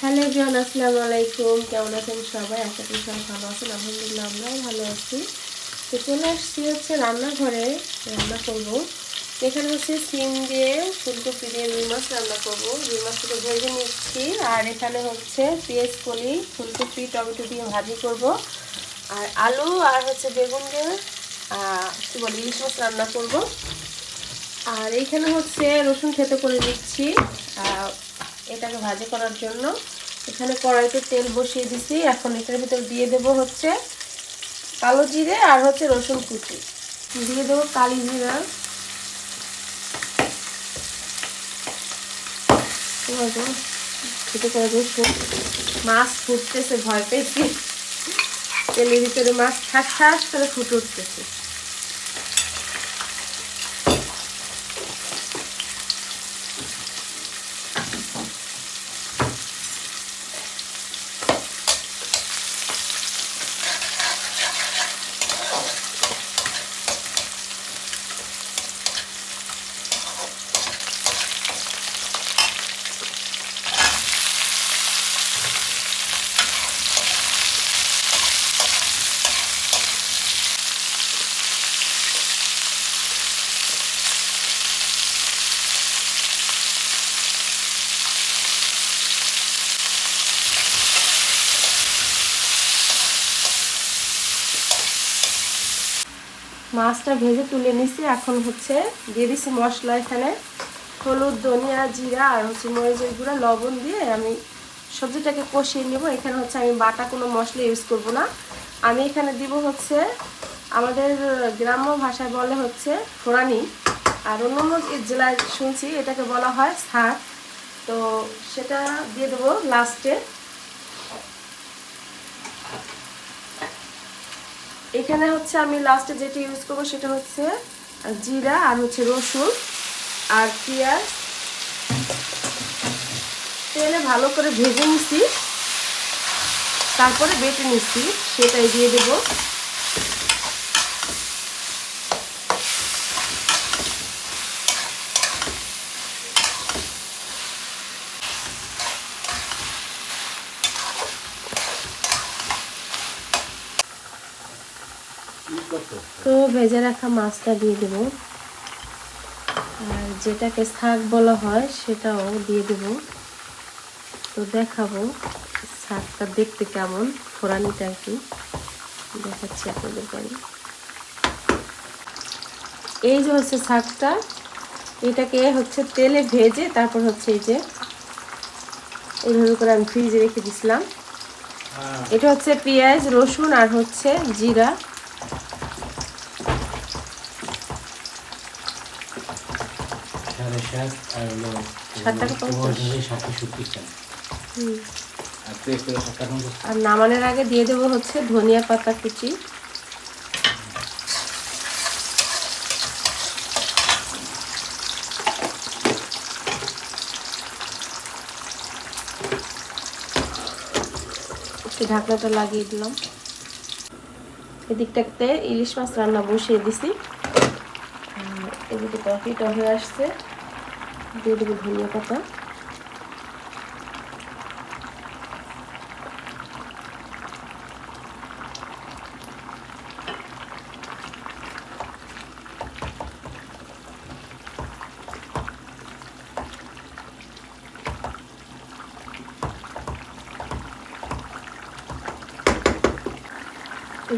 Hello everyone, আসসালামু আলাইকুম। কেমন আছেন সবাই? আশা করি সবাই ভালো আছেন। আলহামদুলিল্লাহ আমরাও ভালো আছি। তো চলে আসছি হচ্ছে রান্নাঘরে, রান্না করব। এখানে হচ্ছে সিম দিয়ে ফুলকপি দিয়ে রুই মাছ রান্না করব। রুই মাছটাকে ভেজে নিচ্ছি। আর এখানে হচ্ছে পেঁয়াজ কলি, ফুলকপি, টমেটো দিয়ে ভাজি করব। আর আলু আর হচ্ছে বেগুন দিয়ে কী বলে ইলিশ মাছ রান্না করব। আর এইখানে হচ্ছে রসুন থেতো করে নিচ্ছি এটাকে ভাজি করার জন্য। এখানে কড়াইতে তেল বসিয়ে দিছি। এখন এটার ভিতর দিয়ে দেব হচ্ছে কালো জিরে আর হচ্ছে রসুন কুচি, দিয়ে দেবো কালি জিরা, খেতে করে রসুন। মাছ ফুটতেছে, ভয় পেয়েছি। তেলের ভিতরে মাছ ঠাস ঠাস করে ফুটে উঠতেছে। মাছটা ভেজে তুলে নিছি। এখন হচ্ছে দিয়ে দিছি মশলা। এখানে হলুদ, ধনিয়া, জিরা আর হচ্ছে মরিচের গুঁড়া, লবণ দিয়ে আমি সবজিটাকে কষিয়ে নেব। এখানে হচ্ছে আমি বাটা কোনো মশলা ইউজ করব না। আমি এখানে দিব হচ্ছে আমাদের গ্রাম্য ভাষায় বলে হচ্ছে ফোড়ানি, আর অন্যান্য জেলায় শুনছি এটাকে বলা হয় শাক। তো সেটা দিয়ে দেবো লাস্টে। এখানে হচ্ছে আমি লাস্টে যেটা ইউজ করবো সেটা হচ্ছে জিরা আর হচ্ছে রসুন আর পেঁয়াজ। তেলে ভালো করে ভেজে নিছি, তারপরে বেটে নিচ্ছি, সেটাই দিয়ে দেব। তো ভেজে রাখা মাছটা দিয়ে দেব, আর যেটাকে শাক বলা হয় সেটাও দিয়ে দেব। তো দেখাবো শাকটা দেখতে কেমন, ফোড়ানিটা আর কি দেখাচ্ছি আপনাদেরকে আমি। এই যে হচ্ছে শাকটা, এটাকে হচ্ছে তেলে ভেজে তারপর হচ্ছে এই যে এইভাবে করে আমি ফ্রিজে রেখে দিছিলাম। এটা হচ্ছে পেঁয়াজ, রসুন আর হচ্ছে জিরা। আর নামানোর আগে দিয়ে দেবো হচ্ছে ধনিয়া পাতা কুচি। ঢাকনাটা লাগিয়ে দিলাম। এদিকটাতে ইলিশ মাছ রান্না বসিয়ে দিছি। এদিকে তরকারিটা হয়ে আসছে, দিয়ে দেবো ধনিয়া পাতা।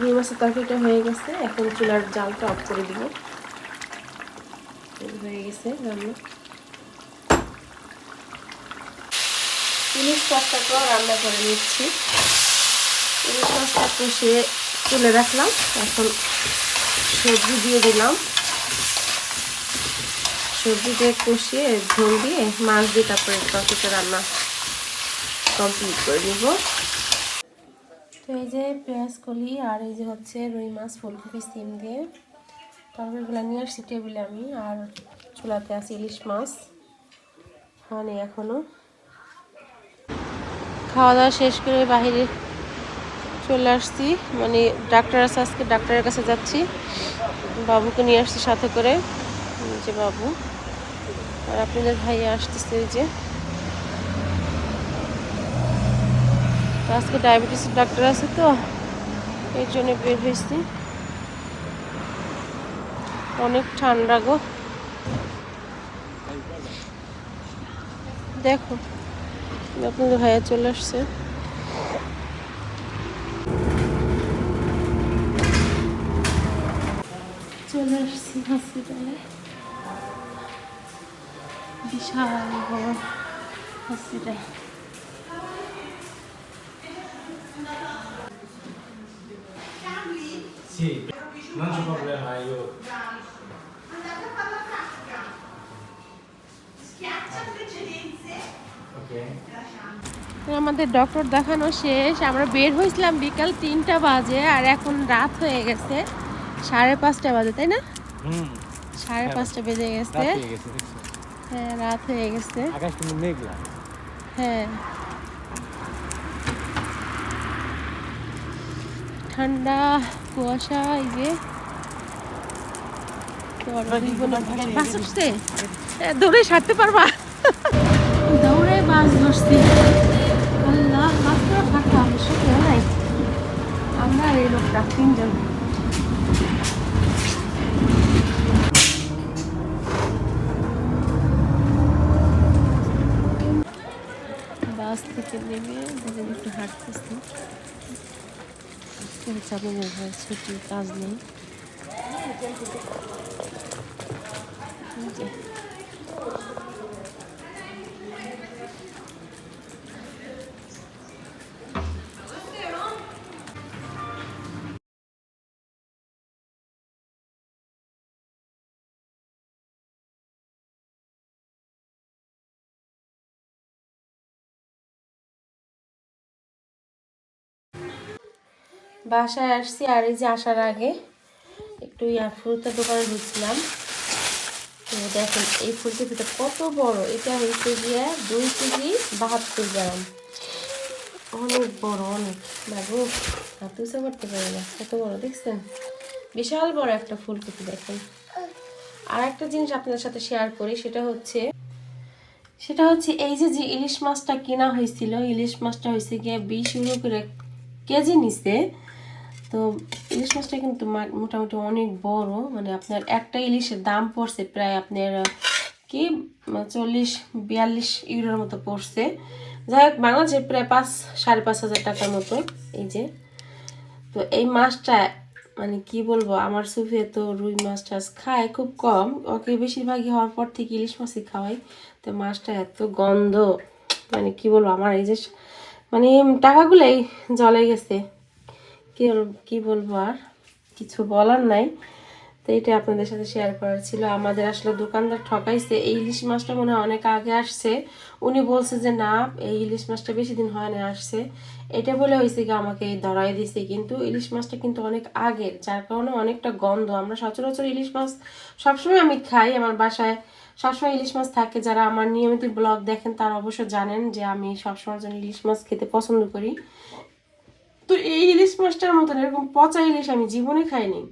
রুই মাছের তরকারিটা হয়ে গেছে। এখন চুলার জালটা অফ করে দিব। হয়ে গেছে রান্না। ইলিশ মাছটাকেও রান্না করে নিচ্ছি। ইলিশ মাছটা কষিয়ে তুলে রাখলাম। এখন সবজি দিয়ে দিলাম। সবজি দিয়ে কষিয়ে ঝোল দিয়ে মাছ দিয়ে তারপরে তরকারিটা রান্না কমপ্লিট করে নিব। তো এই যে পেঁয়াজ কলি আর এই যে হচ্ছে রুই মাছ, ফুলকপি, সিম দিয়ে তরকারিগুলো নিয়ে আসছি টেবিলে আমি। আর চুলাতে আছে ইলিশ মাছ, হয়নি এখনো। খাওয়া দাওয়া শেষ করে বাইরে চলে আসছি, মানে ডাক্তার আছে আজকে, ডাক্তারের কাছে যাচ্ছি। বাবুকে নিয়ে আসছি সাথে করে, যে বাবু। আর আপনাদের ভাইয়া আসতেছে, এই যে আজকে ডায়াবেটিসের ডাক্তার আছে তো এর জন্য বের হয়েছি। অনেক ঠান্ডা গো, দেখো আপনাদের ভাইয়া চলে আসছে। চলে আসছি হসপিটালে, বিশাল বড় hospital. Sì, non c'è problema, io. Okay. আমাদের ডক্টর দেখানো শেষ, আমরা বের হয়েছিলাম বিকাল 3টা বাজে আর এখন রাত হয়ে গেছে 5:30 বাজে, তাই না? 5:30 বেজে গেছে। হ্যাঁ, রাত হয়ে গেছে। আকাশ কিন্তু মেঘলা। হ্যাঁ, ঠান্ডা কুয়াশা। এই যে দৌড়ে সারতে পারবা? দৌড়ে বাস ধরছি। আল্লাহ, মাত্র ফাঁকা, অবশ্য কেউ নাই, আমরা এই লোকটা 3জন। বাস থেকে নেমে দেখেন একটু হাঁটতেছি। আপনাদের ঘর ছুটি, কাজ নেই। বাসায় আসছি আর এই যে আসার আগে একটু ফুলটার দোকানে ঢুকছিলাম। তো দেখেন এই ফুলকপিটা কত বড়, এটা হচ্ছে গিয়ে 2 কেজি 72 গ্রাম। অনেক বড়, অনেক বাবু, হাত উঁচা করতে পারি না, কত বড় দেখছেন, বিশাল বড় একটা ফুলকপি। দেখেন আর একটা জিনিস আপনাদের সাথে শেয়ার করি, সেটা হচ্ছে এই যে ইলিশ মাছটা কেনা হয়েছিল, ইলিশ মাছটা হয়েছে গিয়ে 20 ইউরো করে কেজি নিছে। তো ইলিশ মাছটা কিন্তু মোটামুটি অনেক বড়, মানে আপনার একটা ইলিশের দাম পড়ছে প্রায় আপনার কি 40-42 ইউরোর মতো পড়ছে। যাই হোক, বাংলাদেশে প্রায় 5,500 টাকার মতো। এই যে, তো এই মাছটা মানে কি বলবো, আমার সুফিয়া তো রুই মাছ টাছ খায় খুব কম, ওকে বেশিরভাগই হওয়ার পর থেকে ইলিশ মাছই খাওয়াই। তো মাছটা এত গন্ধ, মানে কি বলবো, আমার এই যে মানে টাকাগুলোই জলে গেছে। কি বলবো, আর কিছু বলার নাই। তো এটা আপনাদের সাথে শেয়ার করার ছিল। আমাদের আসলে দোকানদার ঠকাইছে, এই ইলিশ মাছটা মনে হয় অনেক আগে আসছে। উনি বলছে যে না, এই ইলিশ মাছটা বেশি দিন হয় না আসছে, এটা বলে হয়েছে কি আমাকে এই ধরাই দিছে, কিন্তু ইলিশ মাছটা কিন্তু অনেক আগের, যার কারণে অনেকটা গন্ধ। আমরা সচরাচর ইলিশ মাছ সবসময় আমি খাই, আমার বাসায় সবসময় ইলিশ মাছ থাকে। যারা আমার নিয়মিত ব্লগ দেখেন তারা অবশ্য জানেন যে আমি সবসময় জন্য ইলিশ মাছ খেতে পছন্দ করি। তো এই ইলিশ মাছটার মতন এরকম পচা ইলিশ আমি জীবনে খাইনি,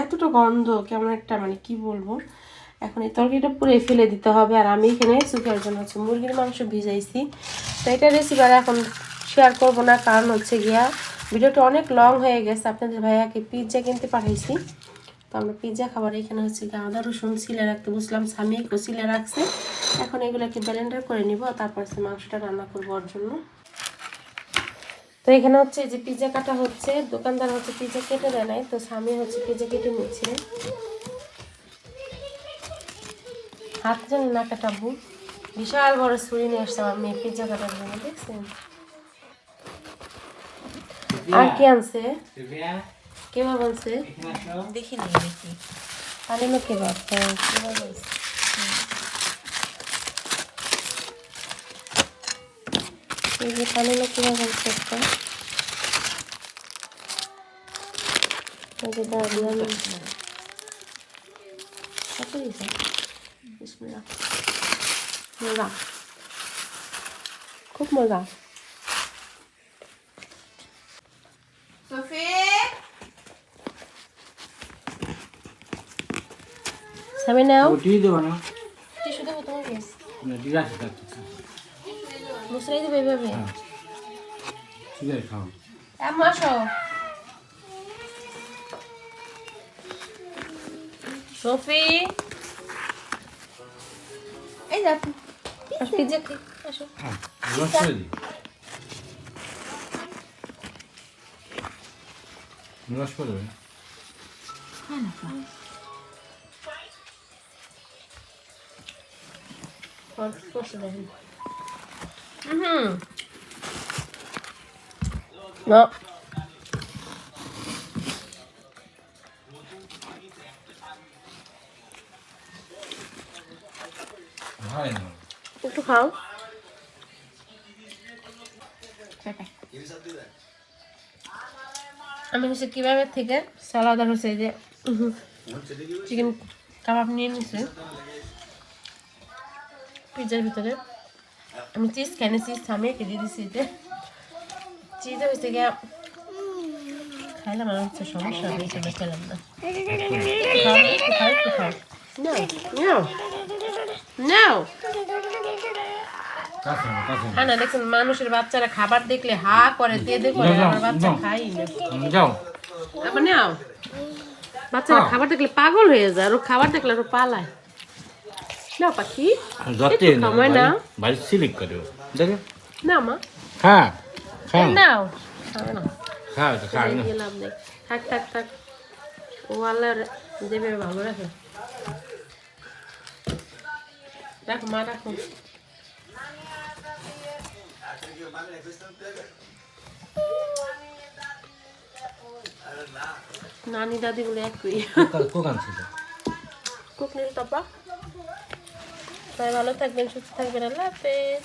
এতটা গন্ধ কেমন একটা, মানে কি বলবো। এখন এই তরকারিটা পুরো ফেলে দিতে হবে। আর আমি এখানে সুপের জন্য হচ্ছে মুরগির মাংস ভিজাইছি। তো এটা রেসিপি আর এখন শেয়ার করবো না, কারণ হচ্ছে গিয়া ভিডিওটা অনেক লং হয়ে গেছে। আপনাদের ভাইয়াকে পিৎজা কিনতে পাঠাইছি, তো আমরা পিৎজা খাবার। এখানে হচ্ছে গিয়ে আদা রসুন সিলে রাখতে বসলাম, স্বামীকেও সিলে রাখছে। এখন এগুলোকে ব্লেন্ডার করে নিব, তারপর মাংসটা রান্না করবো ওর জন্য। তো এখানে হচ্ছে যে পিৎজা কাটা হচ্ছে, দোকানদার হচ্ছে পিৎজা কেটে দেয় নাই, তো স্বামী হচ্ছে পিৎজা কেটে নিচ্ছে। হাত যেন না কাটাবো, বিশাল বড় ছুরি নিয়ে আসছে আমার মেয়ে পিৎজা কাটার জন্য, দেখছেন। আর কি আনছে, কেবাব আনছে, দেখি নি দেখি আরেনো কেবাব, হ্যাঁ কেবাব আনছে। এই যে পানিলো কেবাব আনছে একটা, এই যে দাঁড়িয়ে কত দিয়েছে, বিসমিল্লাহ, মজা, খুব মজা। স্বামী নাও, টিভি দেবো না? টিস্যু দেবো তোমার কাছে, না, ঠিক আছে, মুসরাই দেবে এভাবে। ঠিক আছে খাও আম্মা আসো সফি এই যা আজকে যে আসো হ্যাঁ রস করে দিই রস করে দেবে কষে দেখেন না হয় না একটু খাও আমি হচ্ছে কিভাবে থেকে সালাদ আর হচ্ছে যে চিকেন কাবাব নিয়ে নিছি পিৎজার ভিতরে আমি চিজ খাইনি চিজ থামিয়ে কেটে দিছি এতে চিজ হয়েছে গিয়া খাইলাম আমার হচ্ছে সমস্যা হবে এই জন্য খেলাম না খাও একটু খাও No, no, no. হ্যাঁ না দেখছেন মানুষের বাচ্চারা খাবার দেখলে হা করে তেদে করে আমার বাচ্চা খাই না যাও আবার নাও বাচ্চারা খাবার দেখলে পাগল হয়ে যায় আর ও খাবার দেখলে আরো পালায় নাও পাখি যতে একটু খাওয়াই না বাড়ি সিলিক করে দেখে না মা খা খা নাও খাবে না খা তো খা না লাভ নেই থাক থাক থাক ও আল্লাহ দেবে ভালো রাখে রাখো মা রাখো নানি দাদি বলে একই কোকান ছিল কুকনিল টপা তাই ভালো থাকবেন সুস্থ থাকবেন আল্লাহ হাফেজ